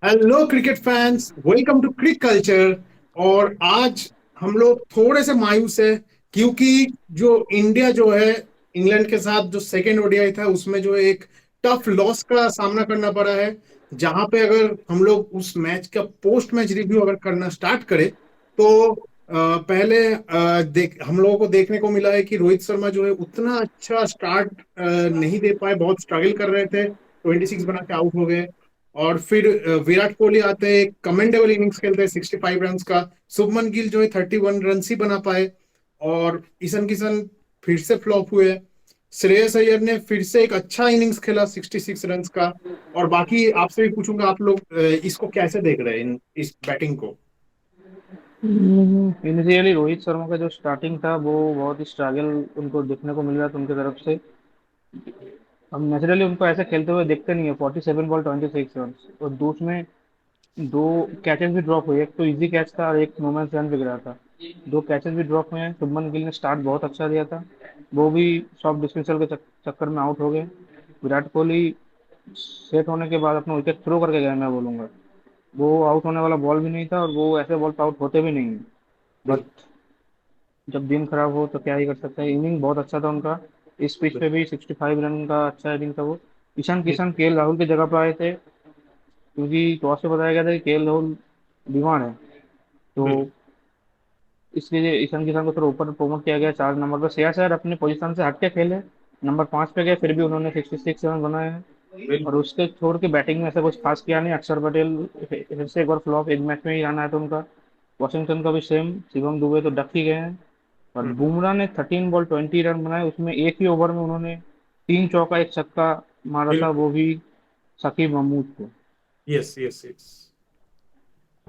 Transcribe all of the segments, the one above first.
Hello cricket fans, welcome to cric culture. और आज हम लोग थोड़े से मायूस है क्योंकि जो इंडिया जो है इंग्लैंड के साथ जो सेकेंड ओडीआई था उसमें जो है एक टफ लॉस का सामना करना पड़ा है। जहां पे अगर हम लोग उस मैच का पोस्ट मैच रिव्यू अगर करना स्टार्ट करें तो पहले देख हम लोगों को देखने को मिला है कि रोहित शर्मा जो है उतना अच्छा स्टार्ट नहीं दे पाए, बहुत स्ट्रगल कर रहे थे, 26 बना के आउट हो गए। और फिर विराट कोहली आते हैं, कमेंडेबल इनिंग्स खेलते हैं 65 रन का। शुभमन गिल जो है 31 रन ही बना पाए। और ईशान किशन फिर से फ्लॉप हुए। श्रेयस अय्यर ने फिर से एक अच्छा इनिंग्स खेला 66 रन का। और बाकी आपसे भी पूछूंगा, आप लोग इसको कैसे देख रहे हैं इस बैटिंग को? इनिशियली रोहित शर्मा का जो स्टार्टिंग था वो बहुत ही स्ट्रगल उनको देखने को मिल रहा था उनकी तरफ से। हम नेचुरली उनको ऐसे खेलते हुए देखते नहीं है। 47 बॉल 26 रन और दूस में दो कैचेस भी ड्रॉप हुए। एक तो इजी कैच था और एक नो मैंस लैंड पे गिरा था। दो कैचेस भी ड्रॉप हुए हैं। शुभमन गिल ने स्टार्ट बहुत अच्छा दिया था, वो भी सॉफ्ट डिस्मिसल के चक्कर में आउट हो गए। विराट कोहली सेट होने के बाद अपना विकेट थ्रो करके गए, मैं बोलूंगा। वो आउट होने वाला बॉल भी नहीं था और वो ऐसे बॉल पे आउट होते भी नहीं है। बट बिल्कुल। जब दिन खराब हो तो क्या ही कर सकते हैं। इनिंग बहुत अच्छा था उनका। इस पिच पे भी 65 रन का अच्छा इनिंग था वो। ईशान किशन केएल राहुल की जगह पर आए थे, क्योंकि टॉस से बताया गया था कि केएल राहुल बीमार है। तो बिल्कुल। इसलिए ईशान किशन को थोड़ा ऊपर प्रमोट किया गया 4 नंबर पर। श्रेयस अय्यर अपनी पोजीशन से हट के खेले, नंबर 5 पे गए, फिर भी उन्होंने 66 रन बनाए हैं। और बिल्कुल। उसके छोड़ के बैटिंग में ऐसा कुछ खास किया नहीं। अक्षर पटेल फिर से एक बार फ्लॉप, एक मैच में ही आना है तो उनका। वॉशिंगटन का भी सेम, शिवम दुबे तो डक ही गए हैं। और बुमराह ने 13 बॉल 20 रन बनाए, उसमें एक ही ओवर में उन्होंने 3 चौका एक छक्का मारा था, बिल्कुल। वो भी शकीब महमूद को। Yes, yes, yes.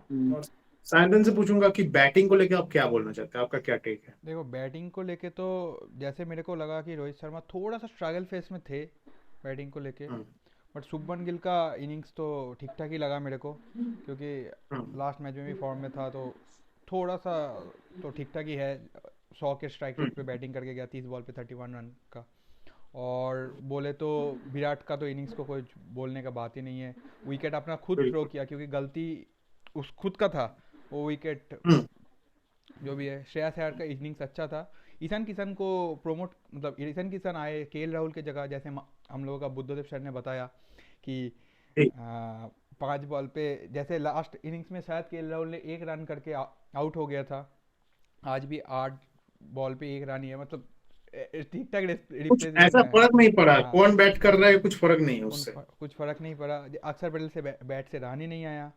हम्म, और सैंडन से पूछूंगा कि बैटिंग को लेकर आप क्या बोलना चाहते हैं, आपका क्या टेक है? देखो, बैटिंग को लेके तो जैसे मेरे को लगा कि रोहित शर्मा थोड़ा सा स्ट्रगल फेस में थे बैटिंग को लेके। हम्म। बट शुभमन गिल का इनिंग्स तो ठीक ठाक ही लगा मेरे को, क्योंकि हम्म। लास्ट मैच में भी फॉर्म में था, तो थोड़ा सा तो ठीक ठाक ही है। 100 के स्ट्राइक रेट पे हम्म। बैटिंग करके गया, 30 बॉल पे 31 रन का। और बोले तो विराट का तो इनिंग्स को कोई बोलने का बात ही नहीं है। विकेट अपना खुद थ्रो बिल्कुल। किया, क्योंकि गलती उस खुद का था। वो विकेट हम्म। जो भी है, श्रेयस अय्यर का इनिंग्स अच्छा था। ईशान किशन को प्रोमोट, मतलब ईशान किशन आए केएल राहुल की जगह, जैसे हम लोगों का बुद्धदेव सर ने बताया कि ठीक। 5 बॉल पे, जैसे लास्ट इनिंग्स में शायद केएल राहुल ने 1 रन करके आउट हो गया था। आज भी 8 बॉल पे 1 रन ही है, मतलब ठीक ठाक कुछ रिप्रेजेंटेशन ऐसा है। फर्क नहीं पड़ा, हाँ, कौन बैट कर रहा है कुछ फर्क नहीं है उससे। कुछ फर्क नहीं पड़ा। अक्षर पटेल से बैट से रन ही नहीं आया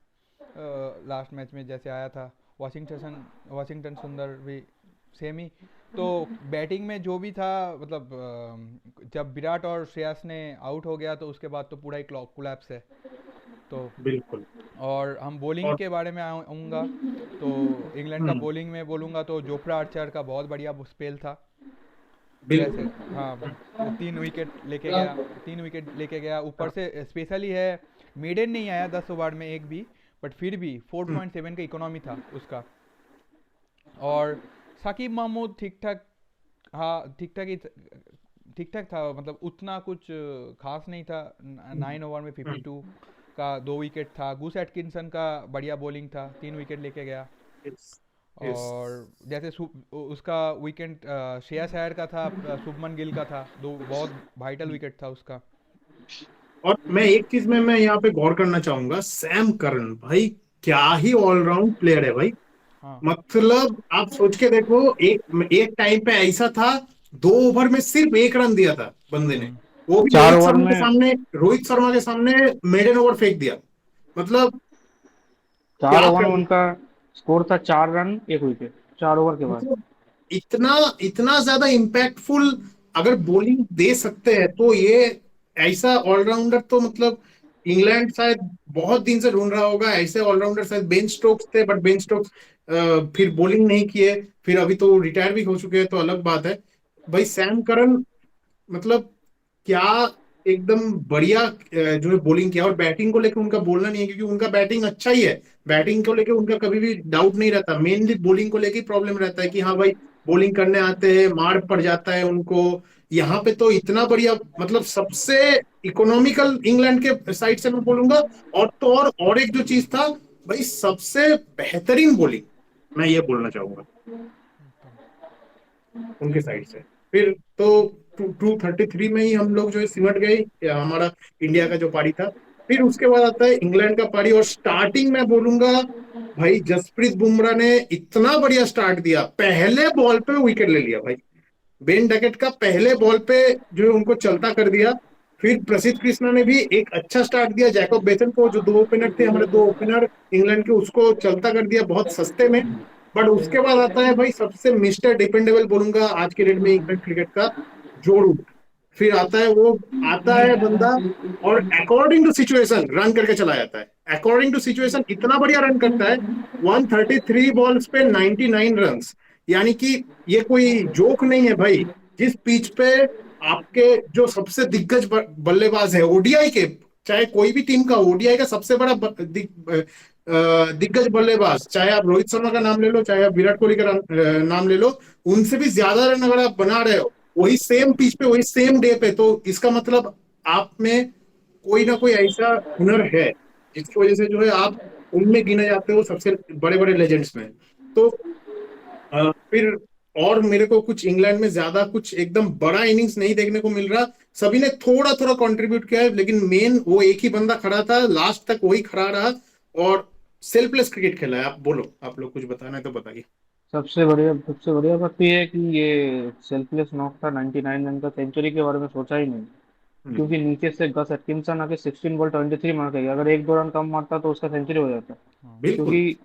लास्ट मैच में जैसे आया था। वाशिंगटन वाशिंगटन सुंदर भी सेम ही। तो बैटिंग में जो भी था, मतलब जब विराट और श्रेयस ने आउट हो गया तो उसके बाद तो पूरा ही क्लॉक कोलैप्स है। तो बिल्कुल। और हम बॉलिंग और के बारे में आऊँगा, तो इंग्लैंड का हम्म। बॉलिंग में बोलूँगा तो जोफ्रा आर्चर का बहुत बढ़िया स्पेल था। जैसे, बिल्कुल। हाँ, 3 विकेट लेके गया। 3 विकेट लेके गया, ऊपर से स्पेशली है। मेडन नहीं आया 10 ओवर में एक भी, बट फिर भी 4.7 का इकोनॉमी था उसका। और साकिब महमूद ठीक ठाक, हाँ ठीक ठाक ही, ठीक ठाक था, मतलब उतना कुछ खास नहीं था। 9 ओवर में 52 का 2 विकेट था। गुस एटकिंसन का बढ़िया बॉलिंग था, 3 विकेट लेके गया। यस। यस। और जैसे उसका विकेट श्रेयस अय्यर का था, शुभमन गिल का था, दो बहुत वाइटल विकेट था उसका। और मैं एक चीज में मैं यहाँ पे गौर करना चाहूंगा, सैम करन भाई क्या ही ऑलराउंड प्लेयर है भाई। हाँ। मतलब आप सोच के देखो, एक एक टाइम पे ऐसा था, 2 ओवर में सिर्फ 1 रन दिया था बंदे ने। हम्म। वो भी चार रोहित ओवर शर्मा के में सामने, रोहित शर्मा के सामने मेडन ओवर फेंक दिया। मतलब चार क्या ओवर में कर, उनका स्कोर था 4 रन 1 विकेट, 4 ओवर के बाद। मतलब इतना इतना ज्यादा इम्पैक्टफुल अगर बॉलिंग दे सकते हैं तो ये ऐसा ऑलराउंडर तो मतलब इंग्लैंड शायद बहुत दिन से ढूंढ रहा होगा। ऐसे ऑलराउंडर शायद बेन स्टोक्स थे, बट बेन स्टोक्स फिर बॉलिंग नहीं किए, फिर अभी तो रिटायर भी हो चुके हैं तो अलग बात है। भाई सैम करन मतलब क्या एकदम बढ़िया जो है बॉलिंग किया। और बैटिंग को लेकर उनका बोलना नहीं है क्योंकि उनका बैटिंग अच्छा ही है। बैटिंग को लेकर उनका कभी भी डाउट नहीं रहता, मेनली बॉलिंग को लेकर प्रॉब्लम रहता है कि हाँ भाई बॉलिंग करने आते हैं, मार पड़ जाता है उनको, यहाँ पे तो इतना बढ़िया, मतलब सबसे इकोनॉमिकल इंग्लैंड के साइड से मैं बोलूंगा। और तो और एक जो चीज था भाई, सबसे बेहतरीन बॉलिंग मैं ये बोलना चाहूंगा उनके साइड से। फिर तो 233 में ही हम लोग जो है सिमट गए, हमारा इंडिया का जो पारी था। फिर उसके बाद आता है इंग्लैंड का पारी, और स्टार्टिंग में बोलूंगा भाई, जसप्रीत बुमराह ने इतना बढ़िया स्टार्ट दिया, पहले बॉल पे विकेट ले लिया भाई। बेन डकेट का पहले बॉल पे जो है उनको चलता कर दिया। फिर प्रसिद्ध कृष्णा ने भी एक अच्छा स्टार्ट दिया, जैकब बेथन को, जो दो ओपनर थे हमारे, दो ओपनर इंग्लैंड के, उसको चलता कर दिया बहुत सस्ते में। बट उसके बाद आता है भाई सबसे मिस्टर डिपेंडेबल बोलूंगा आज के डेट में इंग्लैंड क्रिकेट का, जो रूट। फिर आता है वो, आता है बंदा, और अकॉर्डिंग टू सिचुएशन रन करके चला जाता है। अकॉर्डिंग टू सिचुएशन इतना बढ़िया रन करता है, 133 बॉल्स पे 99 रन। यानी कि ये कोई जोक नहीं है भाई। जिस पिच पे आपके जो सबसे दिग्गज बल्लेबाज है ओडीआई के, चाहे कोई भी टीम का ओडीआई का सबसे बड़ा दिग्गज बल्लेबाज, चाहे आप रोहित शर्मा का नाम ले लो, चाहे आप विराट कोहली का नाम ले लो, उनसे भी ज्यादा रन अगर आप बना रहे हो वही सेम पिच पे, वही सेम डे पे, तो इसका मतलब आप में कोई ना कोई ऐसा हुनर है जिसकी वजह से जो है आप उनमें गिने जाते हो सबसे बड़े बड़े लेजेंड्स में। तो फिर और मेरे को कुछ इंग्लैंड में ज्यादा कुछ एकदम बड़ा इनिंग्स नहीं देखने को मिल रहा। सभी ने थोड़ा थोड़ा कंट्रीब्यूट किया है, लेकिन मेन वो एक ही बंदा खड़ा था लास्ट तक, वही खड़ा रहा और सेल्फलेस क्रिकेट खेला है। आप बोलो, आप लोग कुछ बताना है तो बताइए। सबसे बढ़िया बात तो ये है कि ये सेल्फलेस नॉक था, 99 रन का, सेंचुरी के बारे में सोचा ही नहीं। हम्म, क्योंकि नीचे से गस एटकिंसन आके 16 बॉल 23 मार के गया, अगर एक दो रन कम मारता तो उसका सेंचुरी हो जाता। हाँ बिल्कुल। क्योंकि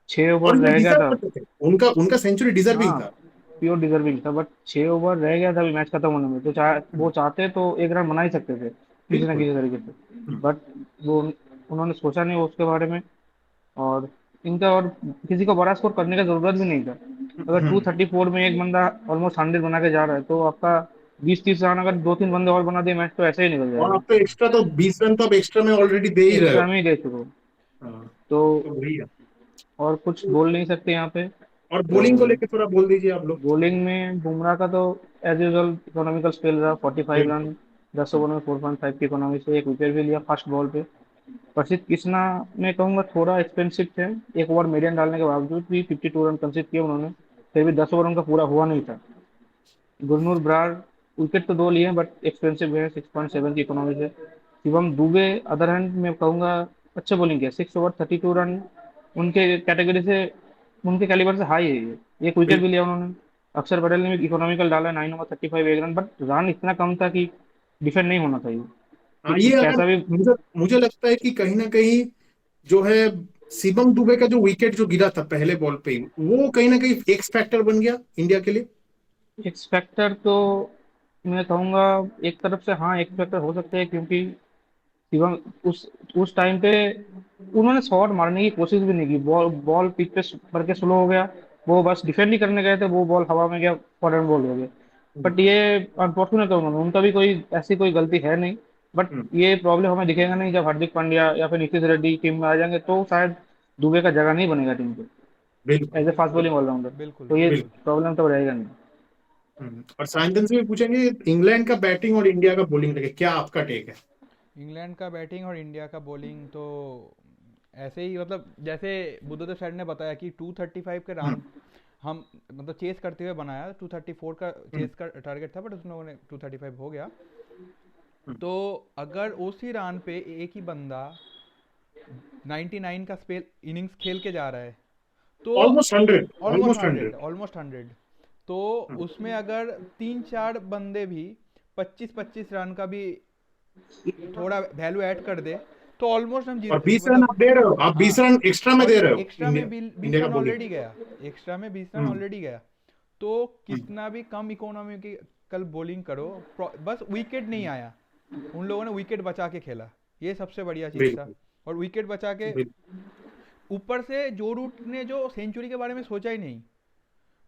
6 ओवर और ये रह गया डिजर्व था। करते थे, उनका उनका सेंचुरी डिजर्विंग हाँ, था। प्योर डिजर्विंग था, बट 6 ओवर रह गया था अभी मैच खत्म होने में, तो वो हम्म, चाहते तो एक रन बना ही सकते थे किसी ना बिल्कुल। किसी तरीके से। हम्म, बट वो उन्होंने सोचा नहीं उसके बारे में। और इनका और किसी को बड़ा स्कोर करने का जरूरत भी नहीं था। अगर हम्म। 234 में एक बंदा ऑलमोस्ट 100 बना के जा रहा है, तो आपका 20-30 रन अगर दो तीन बंदे और बना दिए, मैच तो ऐसे ही निकल और जाएगा। आप तो एक्स्ट्रा, तो 20 रन तो आप एक्स्ट्रा में ऑलरेडी दे ही रहे एक्स्ट्रा हो। में ही दे चुके हो। हाँ, तो तो वही है। और कुछ बोल नहीं सकते यहाँ पे। और बॉलिंग को लेके थोड़ा बोल दीजिए आप लोग। बॉलिंग में बुमराह का तो एज यूजल इकोनॉमिकल स्पेल रहा, 45 रन, बिल्कुल। 10 ओवर में 4.5 की इकोनॉमी से एक विकेट भी लिया फर्स्ट बॉल पे। प्रसिद्ध कृष्णा मैं कहूंगा थोड़ा एक्सपेंसिव थे, एक ओवर मीडियम डालने के बावजूद भी 52 रन कंसीड किए उन्होंने, फिर भी 10 ओवर उनका पूरा हुआ नहीं था। गुरनूर ब्रार विकेट तो दो लिए बट एक्सपेंसिव है, 6.7 की इकोनॉमी से। शिवम दुबे अदर हैंड मैं कहूंगा अच्छे बॉलिंग किया, 6 ओवर 32 रन, उनके कैटेगरी से, उनके कैलिबर से हाई है ये, एक विकेट भी बिल्कुल। लिया उन्होंने। अक्षर पटेल ने भी इकोनॉमिकल डाला, 9 ओवर 35 एक रन, बट रन इतना कम था कि डिफेंड नहीं होना चाहिए। हाँ, ये अगर पैसा भी। मुझे मुझे लगता है कि कहीं ना कहीं जो है शिवम दुबे का जो विकेट जो गिरा था पहले बॉल पे ही, वो कहीं ना कहीं एक्स फैक्टर बन गया इंडिया के लिए। एक्स फैक्टर तो मैं कहूंगा एक तरफ से हाँ एक्स फैक्टर हो सकते हैं, क्योंकि शिवम उस टाइम पे उन्होंने शॉट मारने की कोशिश भी नहीं की, बॉल बॉल पिच पे पड़ के स्लो हो गया, वो बस डिफेंड नहीं करने गए थे, वो बॉल हवा में गया, फॉरन बॉल हो गया। हम्म, बट ये अनफॉर्चुनेट है, उनका भी कोई ऐसी कोई गलती है नहीं। बट हम्म, ये प्रॉब्लम हमें दिखेगा नहीं जब हार्दिक पांड्या या फिर नीतीश रेड्डी टीम में आ जाएंगे, तो शायद दुबे का जगह नहीं बनेगा टीम पे बिल्कुल। एज ए फास्ट बॉलिंग बिल्कुल। ऑलराउंडर। बिल्कुल तो ये बिल्कुल। बिल्कुल। प्रॉब्लम तो रहेगा नहीं। और साइंटन से भी पूछेंगे इंग्लैंड का बैटिंग और इंडिया का बॉलिंग लेके क्या आपका टेक है। इंग्लैंड का बैटिंग और इंडिया का बॉलिंग तो ऐसे ही, मतलब जैसे बुद्धदेव सर ने बताया कि 235 के हम्म, रन हम मतलब चेस करते हुए बनाया, 234 का हम्म, चेस का टारगेट था, बट उस लोगों ने 235 हो गया। हम्म। तो अगर उसी रन पे एक ही बंदा 99 का स्पेल इनिंग्स खेल के जा रहा है, तो almost 100, almost almost hundred 100। Almost hundred तो उसमें अगर तीन चार बंदे भी 25-25 रन का भी थोड़ा वैल्यू ऐड कर दे, तो ऑलमोस्ट हम और जीत 20 रन मतलब। आप दे रहे हो, आप हाँ, 20 रन एक्स्ट्रा में और दे रहे हो एक्स्ट्रा इंडिया, में बीस इंडिया का रन बॉलिंग। ऑलरेडी गया, एक्स्ट्रा में 20 रन हम्म, ऑलरेडी गया। तो हम्म, कितना भी कम इकोनॉमी की कल बॉलिंग करो, बस विकेट नहीं आया, उन लोगों ने विकेट बचा के खेला, ये सबसे बढ़िया चीज़ था। बिल्कुल। और विकेट बचा के बिल्कुल। ऊपर से जो रूट ने जो सेंचुरी के बारे में सोचा ही नहीं,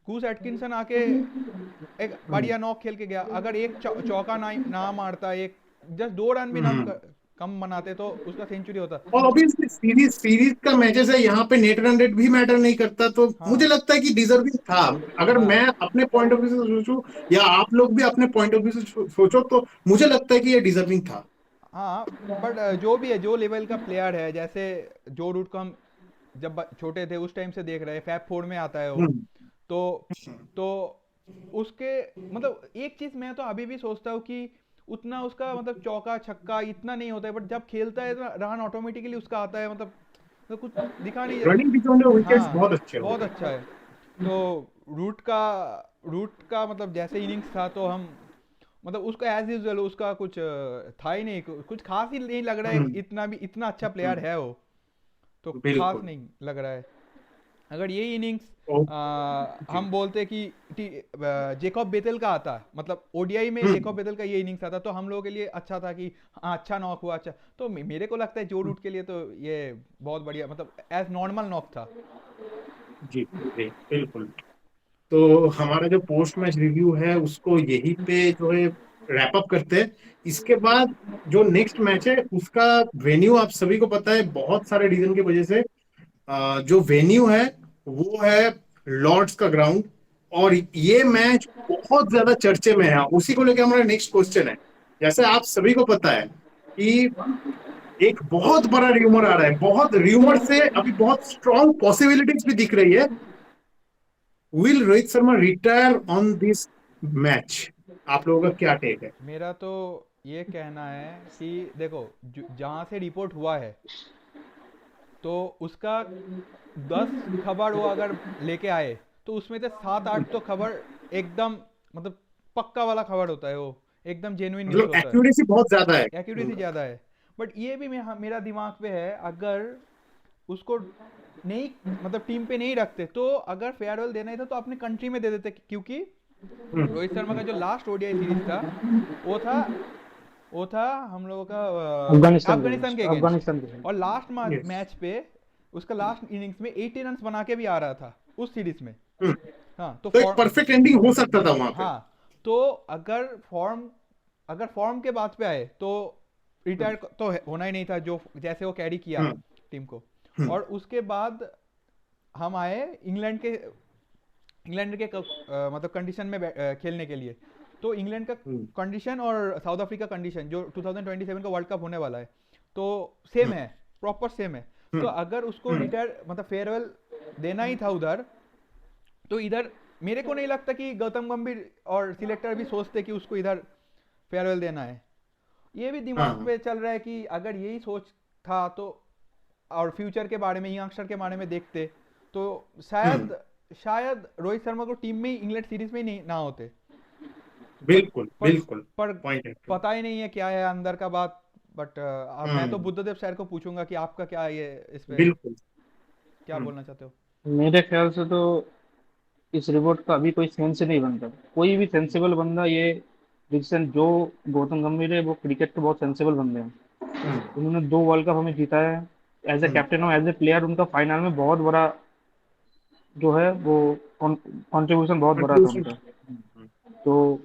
कूस एटकिंसन आके एक हम्म, बढ़िया नॉक खेल के गया, अगर एक चौका ना मारता, एक जस्ट 2 रन भी ना हम्म, कम बनाते तो उसका सेंचुरी होता। और ऑब्वियसली सीरीज सीरीज का मैचेस है, यहाँ पे नेट रन रेट भी मैटर नहीं करता, तो मुझे हाँ लगता है कि डिजर्विंग था। अगर मैं हाँ अपने पॉइंट ऑफ व्यू से सोचूं या आप लोग भी अपने पॉइंट ऑफ व्यू से सोचो, तो मुझे लगता है कि ये डिजर्विंग था। हाँ। बट जो भी है, जो लेवल का प्लेयर है, जैसे जो रूट को हम जब छोटे थे उस टाइम से देख रहे हैं, फैब फोर में आता है वो। हम्म। तो तो उसके मतलब एक चीज मैं तो अभी भी सोचता हूँ कि उतना उसका मतलब चौका छक्का इतना नहीं होता है, बट जब खेलता है तो रन ऑटोमेटिकली उसका आता है, मतलब तो कुछ दिखा नहीं। रनिंग बीच में विकेट्स हाँ बहुत अच्छे हो बहुत गए। अच्छा है। तो रूट का रूट का मतलब जैसे इनिंग्स था, तो हम मतलब उसको एज यूजल उसका कुछ था ही नहीं, कुछ खास ही नहीं लग रहा है, हम्म। इतना भी इतना अच्छा प्लेयर हम्म। है वो, तो खास बिल्कुल। नहीं लग रहा है। अगर यही इनिंग्स ओ, जी। हम बोलते कि जेकॉब बेथेल का आता, मतलब ओडीआई में जेकॉब हम्म। बेथेल का ये इनिंग्स आता, तो हम लोगों के लिए अच्छा था कि हाँ अच्छा नॉक हुआ, अच्छा। तो मेरे को लगता है जो रूट के लिए तो ये बहुत बढ़िया, मतलब एज नॉर्मल नॉक था। जी जी बिल्कुल। तो हमारा जो पोस्ट मैच रिव्यू है उसको यही पे जो है रैप अप करते हैं। इसके बाद जो नेक्स्ट मैच है उसका वेन्यू आप सभी को पता है, बहुत सारे रीजन की वजह से जो वेन्यू है वो है लॉर्ड्स का ग्राउंड। और ये मैच बहुत ज्यादा चर्चे में है, उसी को लेकर हमारा नेक्स्ट क्वेश्चन है। जैसे आप सभी को पता है कि एक बहुत बड़ा र्यूमर आ रहा है, बहुत र्यूमर से अभी बहुत स्ट्रॉन्ग पॉसिबिलिटीज भी दिख रही है। Will Rohit Sharma retire on this match? आप लोगों का क्या टेक है? मेरा तो ये कहना है कि देखो, जहाँ से रिपोर्ट हुआ है, तो उसका 10 खबर वो अगर लेके आए, तो उसमें से 7 8 तो खबर एकदम मतलब पक्का वाला खबर होता है वो, एकदम जेन्युइन न्यूज़ मतलब होता है, एक्यूरेसी बहुत ज्यादा है। एक्यूरेसी ज़्यादा है। बट ये भी मेरा दिमाग पे है, अगर उसको नहीं मतलब टीम पे नहीं रखते, तो अगर फेयरवेल देना ही था तो अपने कंट्री में दे देते, क्योंकि हम्म। रोहित शर्मा का जो लास्ट ओडीआई सीरीज था, वो था वो था हम लोगों का अफगानिस्तान के अफगानिस्तान अगेंस्ट, के अगेंस्ट। अफगानिस्तान के और लास्ट यस। मैच पे उसका लास्ट इनिंग्स में 80 रन्स बना के भी आ रहा था उस सीरीज में। हाँ तो तो एक फॉर्म, परफेक्ट एंडिंग हो सकता था वहां पे। हाँ तो अगर फॉर्म अगर फॉर्म के बात पे आए, तो रिटायर तो होना ही नहीं था, जो जैसे वो कैरी किया हम्म। टीम को। हम्म। और उसके बाद हम आए इंग्लैंड के मतलब कंडीशन में खेलने के लिए। तो इंग्लैंड का हम्म। कंडीशन और साउथ अफ्रीका कंडीशन जो 2027 का वर्ल्ड कप होने वाला है, तो सेम हम्म। है, प्रॉपर सेम है। तो हम्म। अगर उसको हम्म। रिटायर मतलब फेयरवेल देना ही था उधर, तो इधर मेरे को नहीं लगता कि गौतम गंभीर और सिलेक्टर भी सोचते कि उसको इधर फेयरवेल देना है। ये भी दिमाग हाँ। पे चल रहा है कि अगर यही सोच था, तो और फ्यूचर के बारे में, यंगस्टर के बारे में देखते, तो हम्म। शायद शायद रोहित शर्मा को टीम में ही इंग्लैंड सीरीज में ही नहीं ना होते। बट बिल्कुल पर बिल्कुल। पर पॉइंट है। पता ही नहीं है क्या है अंदर का बात। बट मैं तो हम्म। बुद्धदेव सर को पूछूंगा कि आपका क्या ये इस पे बिल्कुल। क्या हम्म। बोलना चाहते हो। मेरे ख्याल से तो इस रिपोर्ट का अभी कोई सेंस नहीं बनता। कोई भी सेंसिबल बंदा ये डिसीजन जो गौतम गंभीर है, वो क्रिकेट के बहुत सेंसिबल बंदे हैं। हम्म। उन्होंने 2 वर्ल्ड कप हमें जीता है। As a hmm. कैप्टन और एज ए प्लेयर उनका फाइनल में बहुत बड़ा जो है वो कंट्रीब्यूशन बहुत बड़ा था कंट्रीब्यूशन। उनका। तो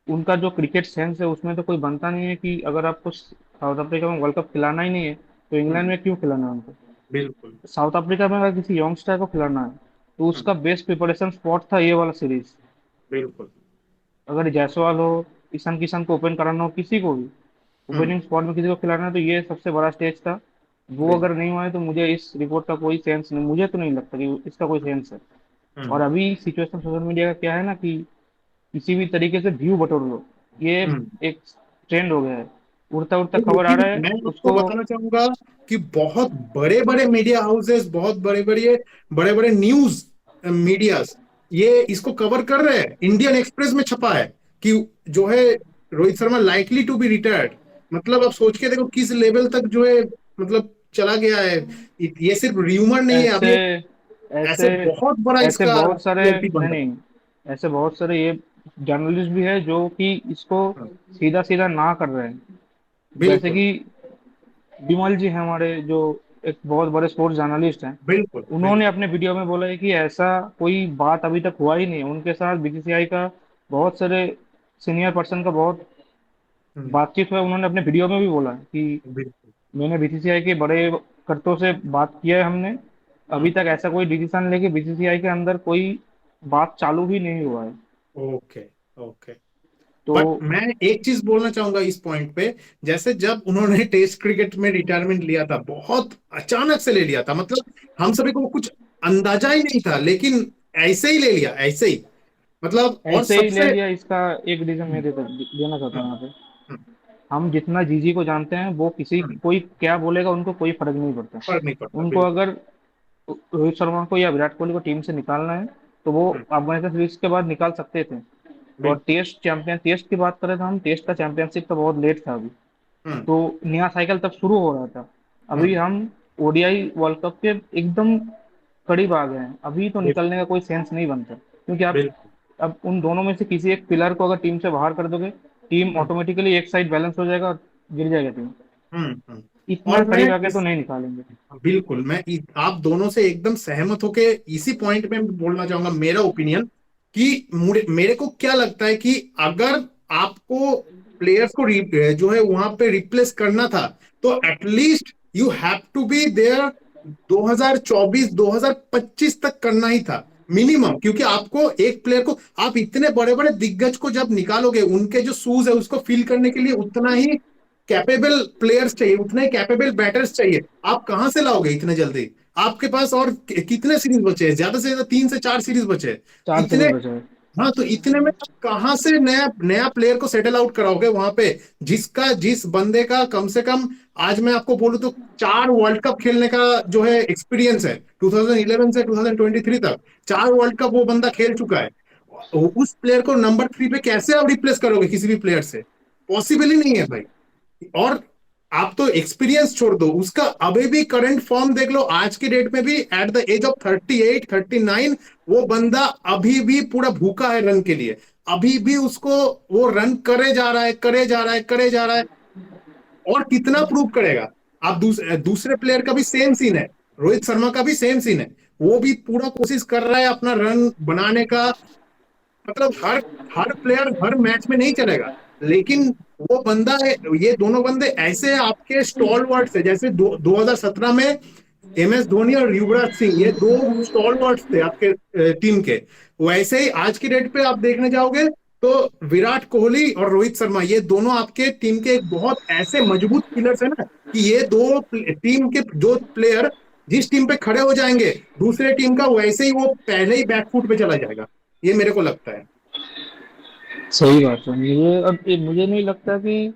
उनका जो क्रिकेट सेंस है उसमें तो कोई बनता नहीं है कि अगर आपको साउथ अफ्रीका में वर्ल्ड कप खिलाना ही नहीं है तो इंग्लैंड में क्यों खिलाना है उनको। बिल्कुल। साउथ अफ्रीका में अगर किसी यंगस्टर को खिलाना है तो हम्म। उसका बेस्ट प्रिपरेशन स्पॉट था ये वाला सीरीज। बिल्कुल। अगर जायसवाल हो, ईशान किशन को ओपन कराना हो, किसी को भी हम्म। ओपनिंग स्पॉट में किसी को खिलाना है, तो ये सबसे बड़ा स्टेज था। वो अगर बिल्कुल। नहीं हुआ है तो मुझे इस रिपोर्ट का कोई सेंस नहीं, मुझे तो नहीं लगता कि इसका कोई सेंस है। और हम्म। अभी सिचुएशन सोशल मीडिया का क्या है ना कि किसी भी तरीके से व्यू बटोर लो, ये हम्म। एक ट्रेंड हो गया है। उड़ता उड़ता नहीं, खबर आ लेकिन रहा है मैं आपको उसको। बताना चाहूंगा कि बहुत बड़े बड़े मीडिया हाउसेस, बहुत बड़े बड़े न्यूज मीडियाज ये इसको कवर कर रहे हैं। इंडियन एक्सप्रेस में छपा है कि जो है Rohit Sharma likely to be retired. मतलब आप सोच के देखो किस लेवल तक जो है, मतलब चला गया है। ये सिर्फ र्यूमर नहीं है, ऐसे अभी एक ऐसे ऐसे बहुत बड़ा ऐसे इसका बहुत सारे, रियलिटी बन नहीं रहा नहीं, ऐसे बहुत सारे ये जर्नलिस्ट भी है जो कि इसको है। सीधा सीधा ना कर रहे हैं। जैसे बिल्कुल कि विमल जी हैं हमारे, जो एक बहुत बड़े स्पोर्ट्स जर्नलिस्ट हैं। बिल्कुल। उन्होंने बिल्कुल। अपने वीडियो में बोला है कि ऐसा कोई बात अभी तक हुआ ही नहीं है उनके साथ। बीसीसीआई का बहुत सारे सीनियर पर्सन का बहुत हम्म, बातचीत में उन्होंने अपने वीडियो में भी बोला है कि बिल्कुल। मैंने बीसीसीआई के बड़े करतों से बात किया है हमने, अभी हम्म, तक ऐसा कोई डिसीजन लेके बीसीसीआई के अंदर कोई बात चालू ही नहीं हुआ है। Okay, okay. तो बट मैं एक चीज बोलना चाहूंगा इस पॉइंट पे। जैसे जब उन्होंने टेस्ट क्रिकेट में रिटायरमेंट लिया था, बहुत अचानक से ले लिया था, मतलब हम सभी को कुछ अंदाजा ही नहीं था, लेकिन ऐसे ही ले लिया, ऐसे ही। मतलब और ऐसे ही ले सबसे। लिया, इसका एक रीजन मैं हम्म, देना चाहता हम्म, हूँ यहाँ पे। हम्म, हम जितना जीजी को जानते हैं, वो किसी हम्म, कोई क्या बोलेगा उनको कोई फर्क नहीं पड़ता। फर्क नहीं पड़ता, उनको बिल्कुल। अगर रोहित शर्मा को या विराट कोहली को टीम से निकालना है तो वो हम्म, अफगानिस्तान सीरीज के बाद निकाल सकते थे। और बिल्कुल। टेस्ट की बात करें तो हम टेस्ट का चैंपियनशिप तो बहुत लेट था अभी, हम्म, तो नया साइकिल तब शुरू हो रहा था। अभी हम्म, हम ओडीआई वर्ल्ड कप के एकदम करीब आ गए हैं, अभी तो बिल्कुल, निकलने का कोई सेंस नहीं बनता, क्योंकि आप बिल्कुल। अब उन दोनों में से किसी एक पिलर को अगर टीम से बाहर कर दोगे, टीम हम्म, ऑटोमेटिकली एक साइड बैलेंस हो जाएगा और गिर जाएगा टीम। हम्म, इतना और मैं करीब आके तो इस नहीं निकालेंगे। बिल्कुल, आप दोनों से एकदम सहमत होके इसी पॉइंट पे मैं बोलना चाहूंगा मेरा ओपिनियन, कि मेरे को क्या लगता है कि अगर आपको प्लेयर्स को जो है वहां पे रिप्लेस करना था, तो at least you have to be there 2024 2025 तक करना ही था मिनिमम। क्योंकि आपको एक प्लेयर को, आप इतने बड़े बड़े दिग्गज को जब निकालोगे, उनके जो शूज है उसको फिल करने के लिए उतना ही कैपेबल प्लेयर्स चाहिए, उतने कैपेबल बैटर्स चाहिए। आप कहां से लाओगे इतने जल्दी? आपके पास और कितने सीरीज बचे हैं? ज्यादा से ज्यादा 3 से 4 सीरीज बचे हैं। 4 सीरीज इतने। बचे हैं। हाँ, तो इतने में आप कहां से नया नया प्लेयर को सेटल आउट कराओगे वहां पे? जिस बंदे का कम से कम, आज मैं आपको बोलूं तो 4 वर्ल्ड कप खेलने का जो है एक्सपीरियंस है, 2011 से 2023 तक 4 वर्ल्ड कप वो बंदा खेल चुका है। उस प्लेयर को नंबर 3 पे कैसे आप रिप्लेस करोगे किसी भी प्लेयर से? पॉसिबल ही नहीं है भाई। और आप तो एक्सपीरियंस छोड़ दो, उसका अभी भी करंट फॉर्म देख लो, आज की डेट में भी एट द एज ऑफ 38 39, वो बंदा अभी भी पूरा भूखा है रन के लिए। अभी भी उसको वो रन करे जा रहा है, करे जा रहा है, करे जा रहा है। और कितना प्रूव करेगा? आप दूसरे प्लेयर का भी सेम सीन है, रोहित शर्मा का भी सेम सीन है। वो भी पूरा कोशिश कर रहा है अपना रन बनाने का। मतलब हर हर प्लेयर हर मैच में नहीं चलेगा, लेकिन वो बंदा है। ये दोनों बंदे ऐसे आपके स्टॉलवर्ड्स है, जैसे 2017 में एम एस धोनी और युवराज सिंह, ये दो स्टॉलवर्ड्स थे आपके टीम के। वैसे ही आज की डेट पे आप देखने जाओगे तो विराट कोहली और रोहित शर्मा, ये दोनों आपके टीम के एक बहुत ऐसे मजबूत पिलर्स है ना, कि ये दो टीम के जो प्लेयर जिस टीम पे खड़े हो जाएंगे, दूसरे टीम का वैसे ही वो पहले ही बैकफुट पे चला जाएगा। ये मेरे को लगता है। सही बात है। मुझे नहीं लगता कि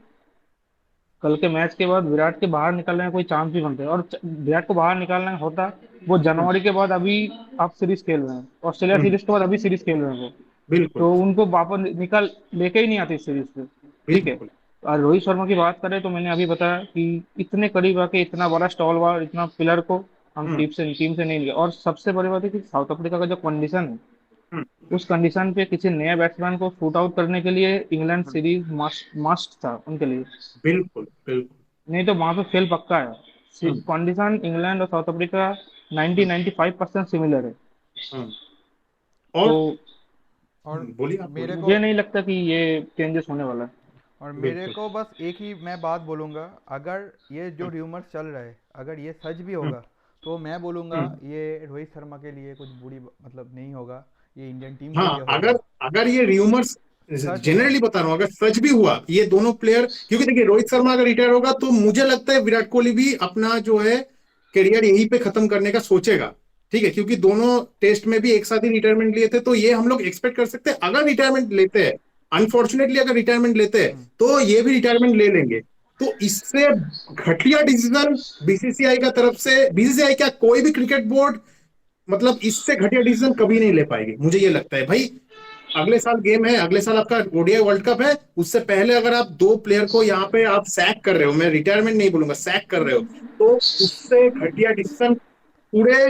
कल के मैच के बाद विराट के बाहर निकलने का कोई चांस भी बनता है, और विराट को बाहर निकालना होता वो हम्म, जनवरी के बाद, अभी आप सीरीज खेल रहे हैं ऑस्ट्रेलिया हम्म, सीरीज के बाद, अभी सीरीज खेल रहे हैं वो, बिल्कुल, तो उनको वापस निकाल लेके ही नहीं आती इस सीरीज से। ठीक है। बिल्कुल। और रोहित शर्मा की बात करें तो मैंने अभी बताया कि इतने करीब आके इतना बड़ा स्टॉल वार, इतना पिलर को हम हम्म, टीम से नहीं लिया। और सबसे बड़ी बात है कि साउथ अफ्रीका का जो कंडीशन है, हम्म, उस कंडीशन पे किसी नए बैट्समैन को शूट आउट करने के लिए इंग्लैंड हम्म, सीरीज मस्ट मस्ट था उनके लिए। बिल्कुल, बिल्कुल। नहीं तो वहां पे फेल पक्का है। हम्म, कंडीशन इंग्लैंड और साउथ अफ्रीका 90 हम्म, 95% सिमिलर है। हम्म। तो और और बोलिए, आप मेरे बोलिए। को मुझे नहीं लगता कि ये चेंजेस होने वाला है। और मेरे बिल्कुल। को बस एक ही मैं बात बोलूँगा। अगर ये जो हम्म, र्यूमर्स चल रहा है, अगर ये सच भी हम्म, होगा, तो मैं बोलूँगा हम्म। ये रोहित शर्मा के लिए कुछ मतलब नहीं होगा, ये इंडियन टीम के हाँ, लिए अगर होगा। अगर ये र्यूमर्स, सच होगा। जेनरली बता रहा हूँ, अगर सच भी हुआ ये दोनों प्लेयर, क्योंकि देखिए रोहित शर्मा अगर रिटायर होगा तो मुझे लगता है विराट कोहली भी अपना जो है करियर यहीं पे खत्म करने का सोचेगा। ठीक है, क्योंकि दोनों टेस्ट में भी एक साथ ही रिटायरमेंट लिए थे, तो ये हम लोग एक्सपेक्ट कर सकते हैं अगर रिटायरमेंट लेते हैं। अनफॉर्चुनेटली अगर रिटायरमेंट लेते हैं हम्म। तो ये भी रिटायरमेंट ले लेंगे। तो इससे घटिया डिसीजन बीसीसीआई का तरफ से, बीसीसीआई क्या, कोई भी क्रिकेट बोर्ड, मतलब इससे घटिया डिसीजन कभी नहीं ले पाएगी, मुझे ये लगता है भाई। अगले साल गेम है, अगले साल आपका ओडीआई वर्ल्ड कप है, उससे पहले अगर आप दो प्लेयर को यहाँ पे आप सैक कर रहे हो, मैं रिटायरमेंट नहीं बोलूंगा, सैक कर रहे हो, तो उससे घटिया डिसीजन पूरे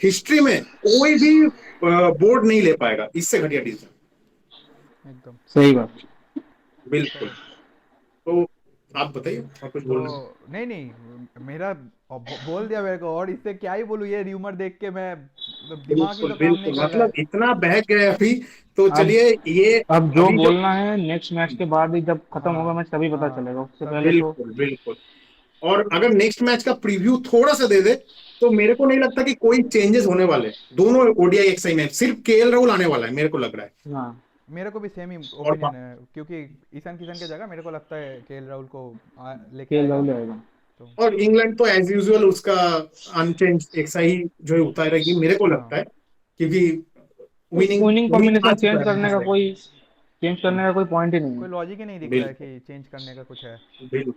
हिस्ट्री में कोई भी बोर्ड नहीं ले पाएगा, इससे घटिया डिसीजन। एकदम। सही बात। बिल्कुल। चलो। तो आप बताइए, और कुछ तो बोलना है? नहीं नहीं, मेरा बोल दिया मेरे को, और इससे क्या ही बोलूँ, ये र्यूमर देख के मैं मतलब दिमाग ही बिल्कुल तो काम नहीं बिल्कुल, कर रहा मतलब है। इतना बहक गए अभी। तो अब चलिए ये अब जो अभी जो बोलना है नेक्स्ट मैच के बाद ही, जब खत्म होगा हाँ मैच तभी पता हाँ, चलेगा, उससे तब पहले तो। बिल्कुल बिल्कुल। और अगर नेक्स्ट मैच का प्रीव्यू थोड़ा सा दे दे, तो मेरे को नहीं लगता कि कोई चेंजेस होने वाले हैं। दोनों ओडीआई एक सही में, सिर्फ केएल राहुल आने वाला है मेरे को लग रहा है। हाँ, मेरे को भी सेम ही और ओपिनियन है, क्योंकि ईशान किशन की जगह मेरे को लगता है केएल राहुल को लेके के आएगा। राहुल आएगा। तो और इंग्लैंड तो एज यूजुअल उसका अनचेंज एक सही जो है उतारेगी मेरे को लगता हाँ, है, क्योंकि विनिंग विनिंग विनिंग आ कॉम्बिनेशन चुका चेंज है करने का पहले। कोई चेंज करने का कोई पॉइंट ही नहीं कोई है। लॉजिक ही नहीं दिख रहा है बिल्कुल कि चेंज करने का कुछ है। बिल्कुल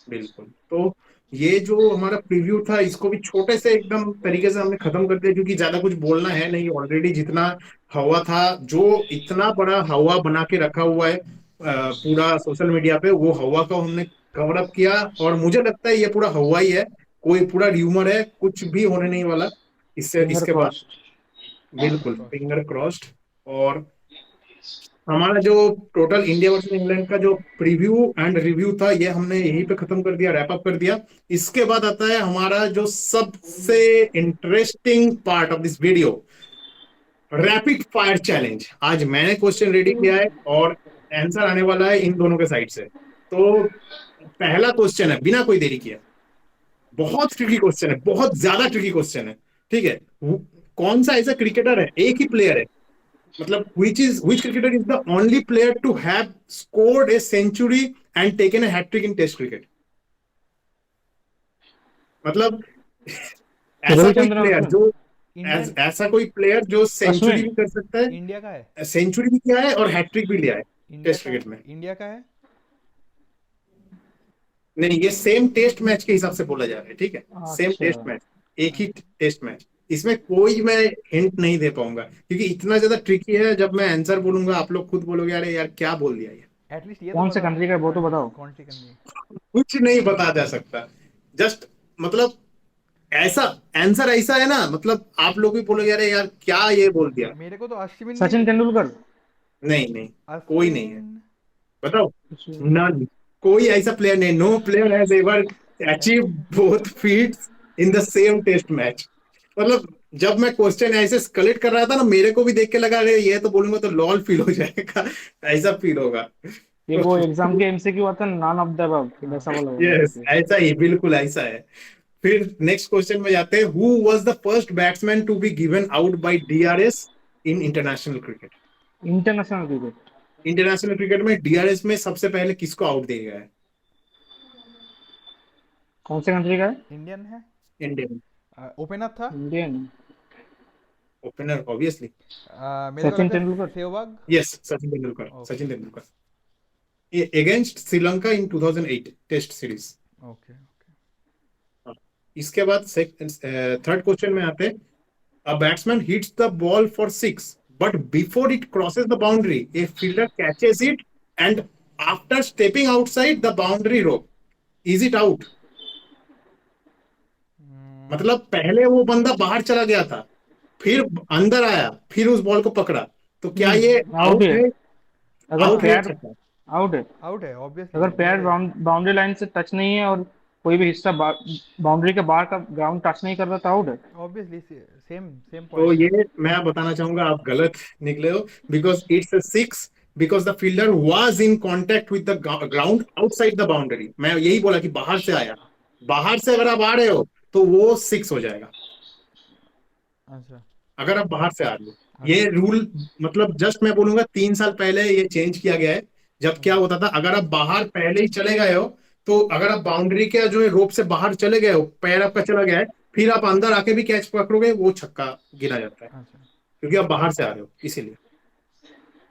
बिल्कुल। तो ये जो हमारा प्रीव्यू था इसको भी छोटे से एकदम तरीके से हमने खत्म कर दिया, क्योंकि ज्यादा कुछ बोलना है नहीं, ऑलरेडी जितना हवा था, जो इतना बड़ा हवा बना के रखा हुआ है पूरा सोशल मीडिया पे, वो हवा को हमने कवर अप किया। और मुझे लगता है ये पूरा हवा ही है, कोई पूरा र्यूमर है, कुछ भी होने नहीं वाला इससे फिंगर इसके बाद। क्रॉस्ड। फिंगर बिल्कुल क्रॉस्ड। Finger crossed. और हमारा जो टोटल इंडिया वर्सेस इंग्लैंड का जो प्रीव्यू एंड रिव्यू था, ये हमने यहीं पे खत्म कर दिया, रैप अप कर दिया। इसके बाद आता है हमारा जो सबसे interesting part of this video, rapid fire challenge. आज मैंने क्वेश्चन रेडी किया है और आंसर आने वाला है इन दोनों के साइड से। तो पहला क्वेश्चन है बिना कोई देरी किए, बहुत ट्रिकी क्वेश्चन है, बहुत ज्यादा ट्रिकी क्वेश्चन है। ठीक है, कौन सा ऐसा क्रिकेटर है, एक ही प्लेयर है, मतलब which cricketer is the only player to have scored a century and taken a hat trick in test cricket? मतलब ऐसा कोई रविचंद्रन प्लेयर अश्विन। जो इंडियन। ऐसा कोई प्लेयर जो सेंचुरी अश्विन। भी कर सकता इंडिया का है। है, सेंचुरी भी किया है और हैट्रिक भी लिया है इंडिया टेस्ट का है। क्रिकेट में। इंडिया का है। नहीं, ये सेम टेस्ट मैच के हिसाब से बोला जा रहा है, ठीक है, सेम अच्छा। टेस्ट मैच, एक ही टेस्ट मैच। इसमें कोई मैं हिंट नहीं दे पाऊंगा, क्योंकि इतना ज्यादा ट्रिकी है। जब मैं आंसर बोलूंगा आप लोग खुद बोलोगे अरे यार क्या बोल दिया ये। एटलीस्ट ये तो कौन से बताओ। कंट्री का है वो तो बताओ। कौन सी कंट्री। कुछ नहीं बता जा सकता, जस्ट मतलब ऐसा आंसर ऐसा है ना, मतलब आप लोग भी बोलोगे अरे यार क्या ये बोल दिया। मेरे को तो अश्विन सचिन नहीं। तेंदुलकर। नहीं नहीं, कोई नहीं है, अश्विन। बताओ। नन, कोई ऐसा प्लेयर नहीं, no player has ever achieve both feats in the same test match. मतलब जब मैं क्वेश्चन ऐसे कलेक्ट कर रहा था ना, मेरे को भी देख के लगा अरे ये तो बोलूंगा तो लॉल फील हो जाएगा, ऐसा फील होगा। ये वो एग्जाम के एमसीक्यू आता है, नॉन ऑफ द अबव, हाँ। वैसा वाला होगा यस, करके। ऐसा ही, बिल्कुल ऐसा है। फिर नेक्स्ट क्वेश्चन में जाते हैं, who was the first batsman to be given out by DRS in international cricket? International cricket. International cricket में डीआरएस में सबसे पहले किसको आउट दिया गया है? कौन से कंट्री का है? इंडियन है। इंडियन ओपनर था। इंडियन। Opener obviously. मेरे को सचिन लगता है Tendulkar. Sehwag. Yes, Sachin Tendulkar, okay Sachin Tendulkar against Sri Lanka in 2008 test series. Okay okay. इसके बाद थर्ड क्वेश्चन में आते हैं, a batsman hits the ball for six but before it crosses the boundary a fielder catches it and after stepping outside the boundary rope, is it out? मतलब पहले वो बंदा बाहर चला गया था, फिर अंदर आया, फिर उस बॉल को पकड़ा, तो क्या ये आउट आउट है। है? अगर आउट है या पैर छक्का? आउट है। आउट है ऑब्वियसली अगर पैर ये। बाउंड्री लाइन से टच नहीं है और कोई भी हिस्सा बाउंड्री के बाहर का ग्राउंड टच नहीं कर रहा तो आउट है। ऑब्वियसली सेम सेम तो पॉइंट है। ये मैं बताना चाहूंगा आप गलत निकले हो, because it's a six, because the fielder was in contact with the ground outside the boundary. मैं यही बोला कि बाहर से आया, बाहर से अगर आप आ रहे हो तो वो सिक्स हो जाएगा, अच्छा अगर आप बाहर से आ रहे हो। ये अच्छा। रूल मतलब जस्ट मैं बोलूंगा 3 साल पहले ये चेंज किया गया है। जब क्या होता था, अगर आप बाहर पहले ही चले गए हो, तो अगर आप बाउंड्री के जो है रोप से बाहर चले गए हो, पैर आपका चला गया है, फिर आप अंदर आके भी कैच पकड़ोगे, वो छक्का गिना जाता है, अच्छा। क्योंकि आप बाहर से आ रहे हो इसीलिए।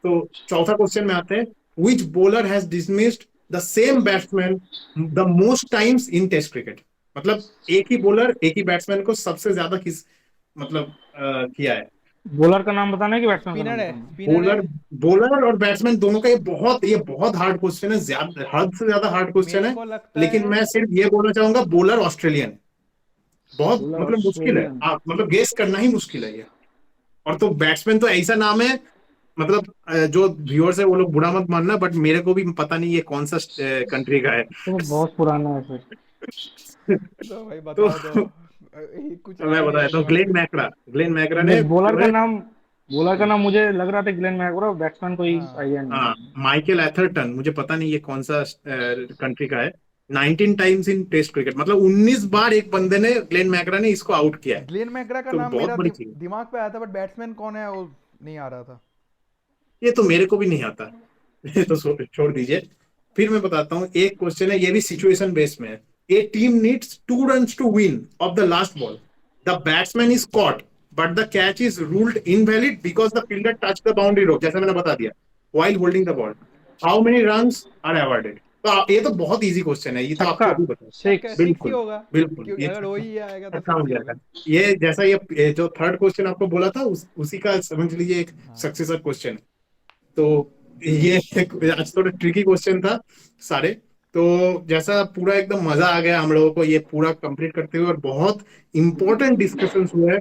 तो चौथा क्वेश्चन में आते हैं, which bowler has dismissed the same batsman the most times in test cricket? मतलब एक ही बॉलर एक ही बैट्समैन को सबसे ज्यादा किस मतलब किया है। बॉलर का नाम बताना है कि बैट्समैन का नाम स्पिनर है, बताना है? स्पिनर है। बॉलर, बॉलर और बैट्समैन दोनों का ये बहुत हार्ड क्वेश्चन है, ज्यादा हद से ज्यादा हार्ड क्वेश्चन मेरे है। को लगता लेकिन है। मैं सिर्फ ये बोलना चाहूंगा, बॉलर ऑस्ट्रेलियन है, बहुत बॉलर मतलब मुश्किल है, ऑस्ट्रेलियन। आप मतलब गेस करना ही मुश्किल है ये। और तो बैट्समैन तो ऐसा नाम है, मतलब जो व्यूअर्स है वो लोग बुरा मत मानना, बट मेरे को भी पता नहीं ये कौन सा कंट्री का है। तो वो बहुत पुराना है फिर। तो भाई तो बता दो। कुछ मैं आया नहीं बता मेरे देता हूँ, दिमाग में। ग्लेन मैकरा नहीं, ने जो है, बॉलर का नाम मुझे लग रहा था ग्लेन मैकग्रा, बैट्समैन कोई हाँ आइडिया नहीं है। हाँ, माइकल एथरटन, मुझे पता नहीं ये कौन सा कंट्री का है। 19 टाइम्स इन टेस्ट क्रिकेट, मतलब 19 बार एक बंदे ने, ग्लेन मैकरा ने इसको आउट किया है। ग्लेन मैकग्रा का तो नाम बहुत मेरा बड़ी चीज है। दिमाग पे आया था, बट बैट्समैन कौन है वो नहीं आ रहा था। ये तो मेरे को भी नहीं आता। ये तो छोड़ दीजिए। फिर मैं बताता हूँ, एक क्वेश्चन है, ये भी सिचुएशन बेस्ड में है। A team needs 2 runs to win off the last ball. The batsman is caught but the catch is ruled invalid because the fielder touch the boundary rope, जैसे मैंने बता दिया, while holding the ball. How many runs are awarded? तो ये तो बहुत easy question है, ये तो छक्का, आपको अभी बताओ। छक्का, सिक्स। सिक्स ही बिल्कुल, होगा। बिल्कुल, क्योंकि ये अगर वही आएगा तो अच्छा हो सिक्स ही जाएगा। होगा। ये जैसा ये जो थर्ड क्वेश्चन आपको बोला था, उसी का समझ लीजिए एक हाँ। Successor question. तो ये आज थोड़ा ट्रिकी क्वेश्चन था सारे। तो जैसा पूरा एकदम मजा आ गया हम लोगों को ये पूरा कंप्लीट करते हुए, और बहुत इंपॉर्टेंट डिस्कशंस हुए हैं,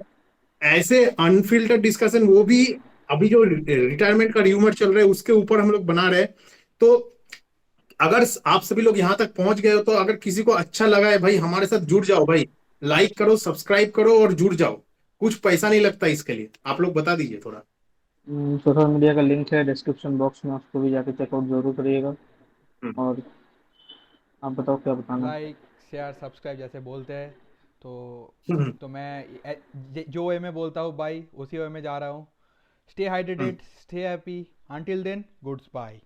ऐसे अनफिल्टर्ड डिस्कशन, वो भी अभी जो रिटायरमेंट का र्यूमर चल रहा है उसके ऊपर हम लोग बना रहे हैं। तो अगर आप सभी लोग यहाँ तक पहुंच गए हो, तो अगर किसी को अच्छा लगा है भाई, हमारे साथ जुड़ जाओ भाई। लाइक करो, सब्सक्राइब करो और जुड़ जाओ। कुछ पैसा नहीं लगता इसके लिए, आप लोग बता दीजिए थोड़ा। सोशल मीडिया का लिंक है डिस्क्रिप्शन बॉक्स में, उसको भी जाके चेकआउट जरूर करिएगा। हम्म, और आप बताओ क्या बताना। लाइक शेयर सब्सक्राइब जैसे बोलते हैं, तो हम्म, तो मैं जो वे में बोलता हूँ भाई, उसी वे में जा रहा हूँ। Stay hmm. Hydrated, stay happy, until then goods bye.